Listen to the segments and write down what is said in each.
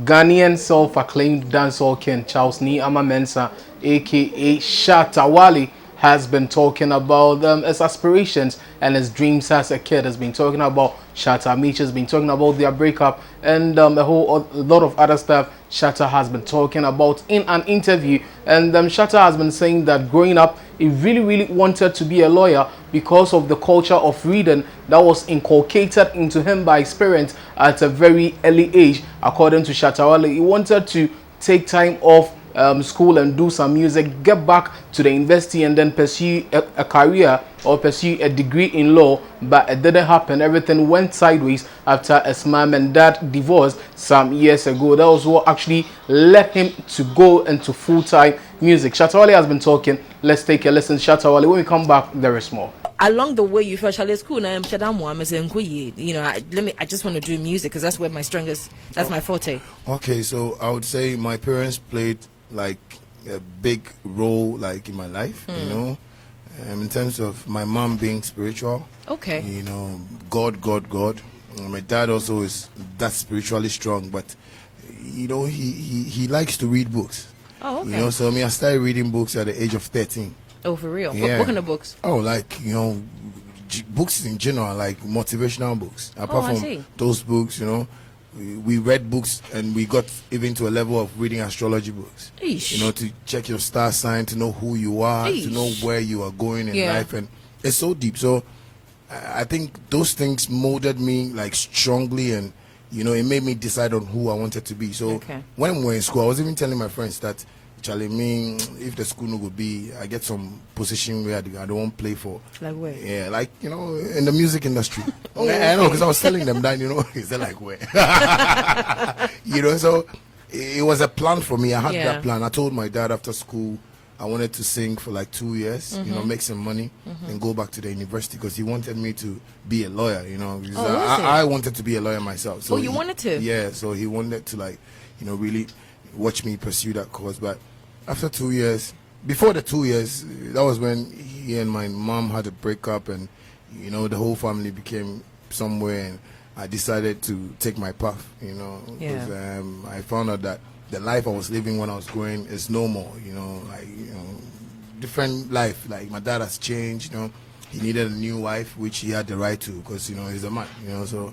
Ghanaian self-acclaimed dancehall king Charles Ni Amamensa, aka Shatta Wale, has been talking about his aspirations and his dreams as a kid. Has been talking about Shatta Michy, has been talking about their breakup, and a lot of other stuff Shatta has been talking about in an interview. And Shatta has been saying that growing up, he really wanted to be a lawyer because of the culture of reading that was inculcated into him by his parents at a very early age. According to Shatta Wale, he wanted to take time off school and do some music, get back to the university, and then pursue a career or pursue a degree in law, but it didn't happen. Everything went sideways after his mom and dad divorced some years ago. That was what actually led him to go into full-time music. Shatta Wale has been talking. Let's take a listen. Shatta Wale, when we come back, there is more. Along the way, you felt Charlie's cool. Now I'm I just want to do music because that's where that's my forte. Okay, so I would say my parents played like a big role like in my life, you know, in terms of my mom being spiritual. Okay. You know, God. My dad also is that spiritually strong, but you know, he likes to read books. Oh, okay. You know, so I started reading books at the age of 13. Oh, for real? Yeah. What kind of books? Oh, like, you know, books in general, like motivational books. Apart from those books, you know, we read books and we got even to a level of reading astrology books. Eesh. You know, to check your star sign, to know who you are, Eesh. to know where you are going in life. And it's so deep. So I think those things molded me like strongly, and, you know, it made me decide on who I wanted to be. So when we were in school, I was even telling my friends that, Charlie, me, if the school no would be, I get some position where I don't want to play for. Like where? Yeah, like, you know, in the music industry. I know, because I was telling them that, you know, is that like where? You know, so it was a plan for me. I had that plan. I told my dad after school I wanted to sing for like 2 years, you know, make some money and go back to the university, because he wanted me to be a lawyer, you know. I wanted to be a lawyer myself. So you wanted to? Yeah, so he wanted to, like, you know, really watch me pursue that cause. But after 2 years, before the 2 years, that was when he and my mom had a breakup, and, you know, the whole family became somewhere, and I decided to take my path, you know, because I found out that the life I was living when I was growing is no more, you know, like, you know, different life. Like, my dad has changed, you know, he needed a new wife, which he had the right to, because, you know, he's a man, you know, so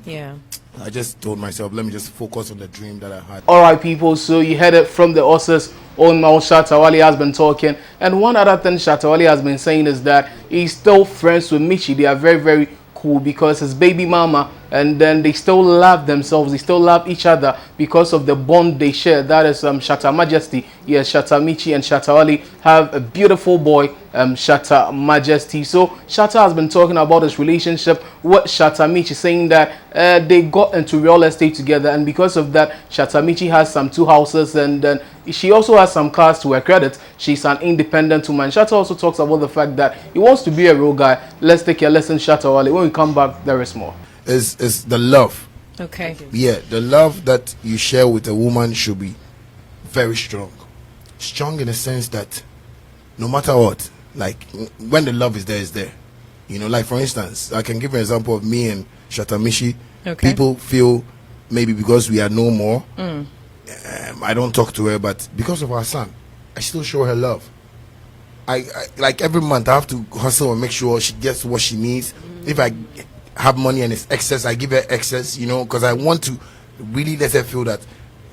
I just told myself, let me just focus on the dream that I had. All right, people, so you heard it from the Osses own mouth. Shatta Wale has been talking, and one other thing Shatta Wale has been saying is that he's still friends with Michy. They are very cool, because his baby mama, and then they still love themselves, they still love each other because of the bond they share. That is Shatta Majesty. Yes, Shatta Michy and Shatta Wale have a beautiful boy, Shatta Majesty. So Shatta has been talking about his relationship with Shatta Michy, saying that they got into real estate together, and because of that, Shatta Michy has some 2 houses, and then she also has some cars to her credit. She's an independent woman. Shatta also talks about the fact that he wants to be a real guy. Let's take a lesson, Shatta Wale. When we come back, there is more. Is the love. Okay. Yeah, the love that you share with a woman should be very strong. Strong in the sense that no matter what, like, when the love is there, it's there. You know, like, for instance, I can give an example of me and Shatta Michy. People feel maybe because we are no more, I don't talk to her, but because of our son, I still show her love. I like, every month I have to hustle and make sure she gets what she needs. If I have money and it's excess, I give her excess, you know, because I want to really let her feel that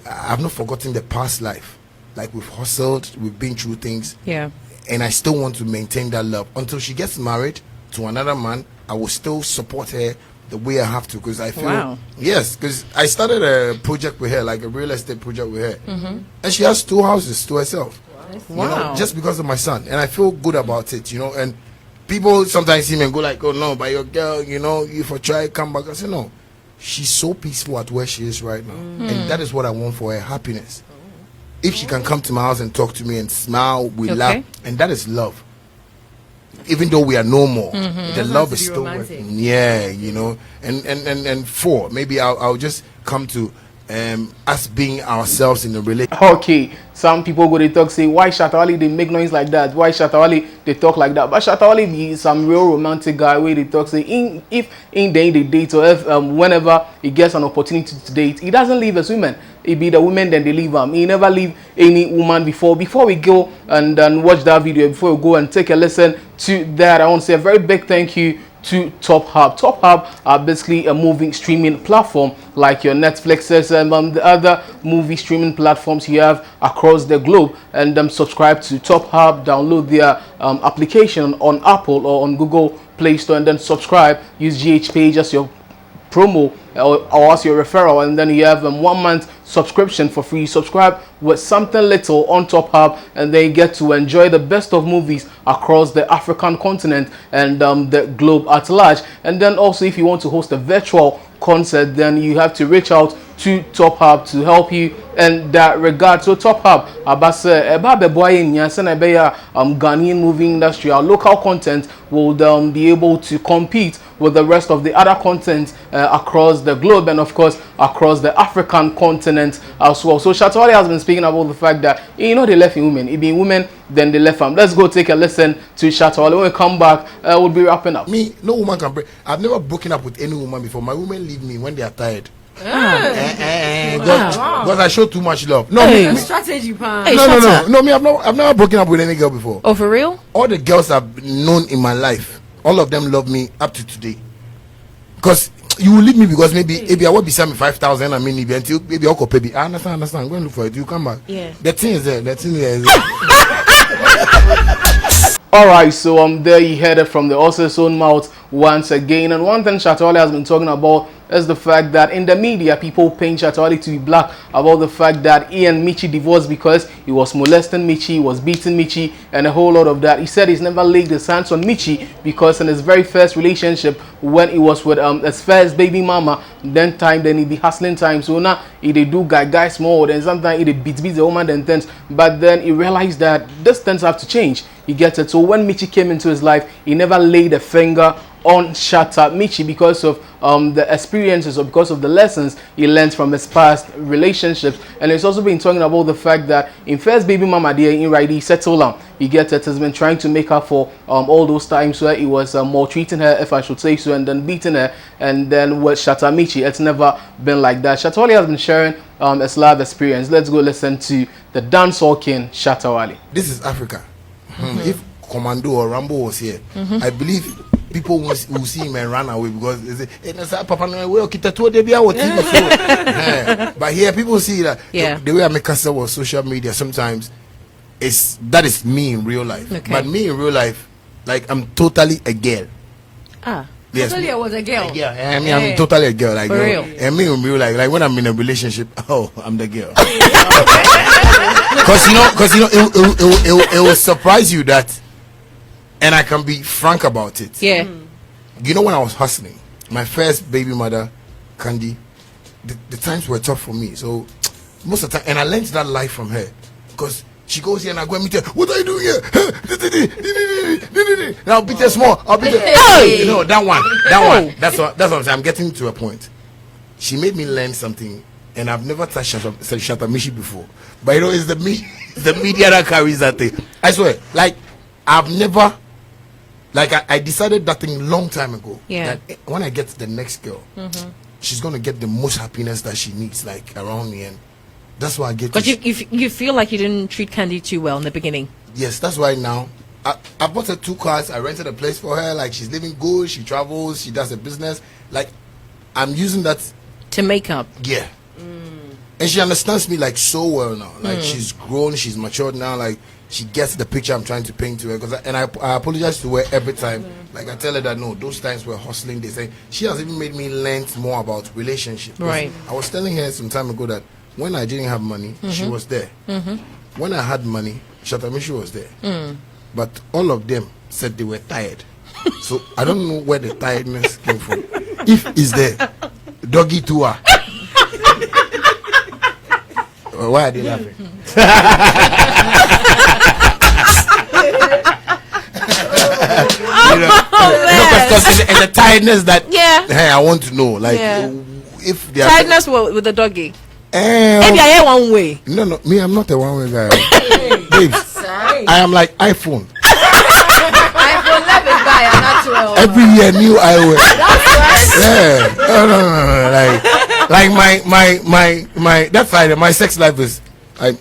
I've not forgotten the past life. Like, we've hustled, we've been through things, and I still want to maintain that love until she gets married to another man. I will still support her the way I have to, because I feel yes, because I started a project with her, like a real estate project with her, and she has 2 houses to herself. You know, just because of my son, and I feel good about it, you know. And people sometimes see me and go like, oh no, but your girl, you know, if I try come back, I say no, she's so peaceful at where she is right now, and that is what I want for her, happiness. If she can come to my house and talk to me and smile, we laugh, and that is love. Even though we are no more, the love is still working. Yeah, you know. And maybe I'll just come to us being ourselves in a relationship. Okay, some people go they talk say why Shatta Wale they make noise like that? Why Shatta Wale they talk like that? But Shatta Wale be some real romantic guy where they talk say if in the date or if whenever he gets an opportunity to date, he doesn't leave as women. It be the women then they leave him. He never leave any woman before. Before we go and watch that video, before we go and take a listen to that, I want to say a very big thank you to Top Hub. Top Hub are basically a movie streaming platform like your Netflixes and the other movie streaming platforms you have across the globe. And subscribe to Top Hub, download their application on Apple or on Google Play Store, and then subscribe. Use GhPage as your promo or as your referral, and then you have 1 month subscription for free. Subscribe with something little on Top Hub, and then you get to enjoy the best of movies across the African continent and the globe at large. And then also, if you want to host a virtual concert, then you have to reach out to Top Hub to help you in that regard. So Top Hub Ghanaian movie industry, our local content will be able to compete with the rest of the other content across the globe, and of course across the African continent as well. So Shatta Wale has been speaking about the fact that they left in women. It being women, then they left them. Let's go take a listen to Shatta Wale. When we come back, we'll be wrapping up. Me, no woman can break. I've never broken up with any woman before. My women leave me when they are tired. Because I show too much love. No, strategy, no. Me, I've never broken up with any girl before. Oh, for real? All the girls I've known in my life, all of them love me up to today. Because you will leave me because maybe I will be selling 5,000. I mean, until maybe I'll pay me. I understand. Go and look for it. You come back. Yeah. The thing is there. Alright, so there you heard it from the horse's own mouth once again. And one thing Shatta Wale has been talking about is the fact that in the media, people paint Shatta Wale to be black about the fact that he and Michy divorced because he was molesting Michy, he was beating Michy, and a whole lot of that. He said he's never laid his hands on Michy because in his very first relationship, when he was with his first baby mama, then he be hustling time. So now he do guy small, then sometimes he beat the woman then things. But then he realized that this things have to change. You get it? So when Michy came into his life, he never laid a finger on Shatta Michy because of the experiences or because of the lessons he learned from his past relationships. And he's also been talking about the fact that in first baby mama there in right, he settled down. You get it? Has been trying to make up for all those times where he was maltreating her, if I should say so, and then beating her. And then with Shatta Michy, it's never been like that. Shatta Wale has been sharing his life experience. Let's go listen to the dancehall king Shatta Wale. This is Africa. If Commando or Rambo was here, I believe people will see him and run away because they say, Papa, but here people see that the way I make us with social media sometimes that is me in real life. Okay. But me in real life, like I'm totally a girl. Yes, Totally, I was a girl. Yeah, I mean, I'm totally a girl. Like, for real. And me in real life, like when I'm in a relationship, I'm the girl. Because it will surprise you that, and I can be frank about it. Yeah. You know, when I was hustling, my first baby mother, Candy, the times were tough for me. So most of the time, and I learned that life from her, because she goes here and I go and meet her. What are you doing here? And I'll beat her small. I'll beat her. You know, that one. That's what I'm saying. I'm getting to a point. She made me learn something, and I've never touched Shatta Michy before. But you know, it's the media that carries that thing. I swear, like I've never, like I decided that thing long time ago. Yeah. That when I get the next girl, she's gonna get the most happiness that she needs, like around me, and that's why I get. But you feel like you didn't treat Candy too well in the beginning. Yes, that's why now I bought her 2 cars. I rented a place for her. Like she's living good. She travels. She does a business. Like I'm using that To make up. Yeah. And she understands me like so well now. Like she's grown, she's matured now. Like she gets the picture I'm trying to paint to her. I apologize to her every time. Like I tell her that no, those times we're hustling. They say she has even made me learn more about relationships. Right. I was telling her some time ago that when I didn't have money, she was there. When I had money, Shatta Michy was there. But all of them said they were tired. So I don't know where the tiredness came from. If it's there, doggy tour. Why are they laughing? And the tiredness that hey, I want to know, like if they tiredness with the doggy. Maybe I hear one way. No, me, I'm not a one-way guy. Babes, I am like iPhone. iPhone 11 guy, I'm not 12. Every year, new iOS. That's right. Yeah. No. Like my that side, my sex life is like.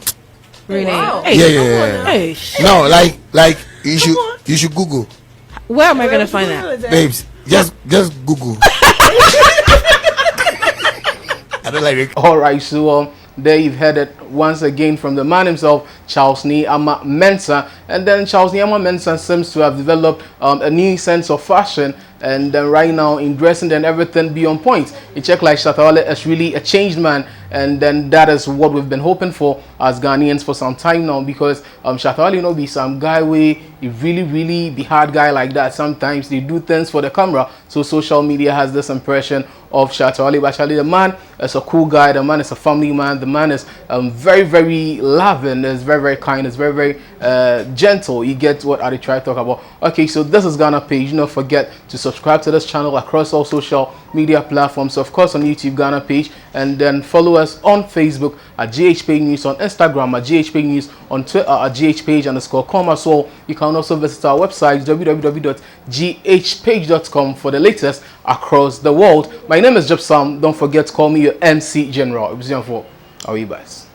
Really? Wow. Yeah. Hey, No, like you should Google. where am I gonna find that? Babes, just Google. I don't like it. All right, so there you've heard it once again from the man himself, Charles Nyama Mensah. And then Charles Nyama Mensah seems to have developed a new sense of fashion, and then right now in dressing and everything be on point. You check like Shatta Wale is really a changed man, and then that is what we've been hoping for as Ghanaians for some time now, because Shatta Wale, you know, be some guy where he really be hard guy like that. Sometimes they do things for the camera, so social media has this impression of Shatta Wale, but actually the man is a cool guy, the man is a family man, the man is very loving, is very kind, is very gentle. You get what I try to talk about. Okay, so this is GhPage. Don't forget to subscribe to this channel across all social media platforms. So of course on YouTube, GhPage, and then follow us on Facebook at GhPage News, on Instagram at GhPage News, on Twitter at GhPage_com as well. You can also visit our website www.ghpage.com for the latest across the world. My name is Jepsam. Don't forget to call me your MC General. It was for our best.